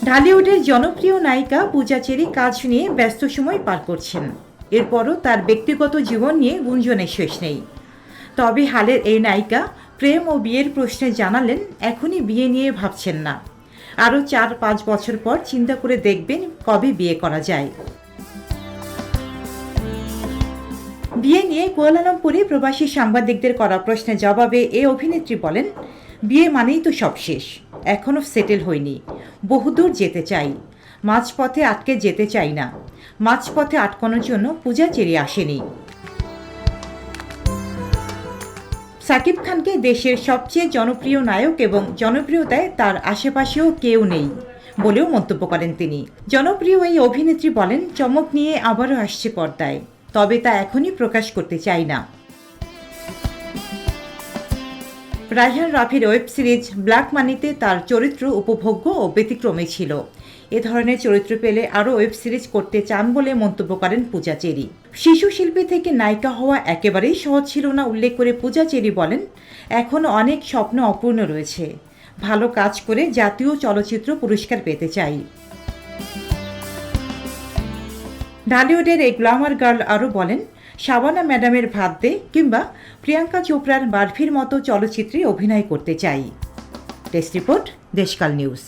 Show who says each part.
Speaker 1: ঢালিউডের জনপ্রিয় নায়িকা পূজা চেরি কাজ নিয়ে ব্যস্ত সময় পার করছেন। এরপরও তার ব্যক্তিগত জীবন নিয়ে গুঞ্জনের শেষ নেই। তবে হালের এই নায়িকা প্রেম ও বিয়ের প্রশ্নে জানালেন এখনই বিয়ে নিয়ে ভাবছেন না। আরও 4-5 বছর পর চিন্তা করে দেখবেন কবে বিয়ে করা যায়। বিয়ে নিয়ে কুয়ালালামপুরে প্রবাসী সাংবাদিকদের করা প্রশ্নের জবাবে এই অভিনেত্রী বলেন, বিয়ে মানেই তো সব শেষ। এখনও সেটেল হয়নি, বহুদূর যেতে চাই। মাঝপথে আটকে যেতে চাই না। মাঝপথে আটকানোর জন্য পূজা চেরি আসেনি। সাকিব খানকে দেশের সবচেয়ে জনপ্রিয় নায়ক এবং জনপ্রিয়তায় তার আশেপাশেও কেউ নেই বলেও মন্তব্য করেন তিনি। জনপ্রিয় এই অভিনেত্রী বলেন, চমক নিয়ে আবারও আসছে পর্দায়, তবে তা এখনই প্রকাশ করতে চাই না। রায়হান রাফির ওয়েব সিরিজ ব্ল্যাক মানিতে তার চরিত্র উপভোগ্য ও ব্যতিক্রমী ছিল। এ ধরনের চরিত্র পেলে আরও ওয়েব সিরিজ করতে চান বলে মন্তব্য করেন পূজা চেরি। শিশু শিল্পী থেকে নায়িকা হওয়া একেবারেই সহজ ছিল না উল্লেখ করে পূজা চেরি বলেন, এখনও অনেক স্বপ্ন অপূর্ণ রয়েছে। ভালো কাজ করে জাতীয় চলচ্চিত্র পুরস্কার পেতে চাই। ঢালিউডের এই গ্ল্যামার গার্ল আরও বলেন, শাবানা ম্যাডামের ভাত দে কিংবা প্রিয়াঙ্কা চোপড়ার বারফির মতো চলচ্চিত্রে অভিনয় করতে চাই। Desk report, Deshkal news.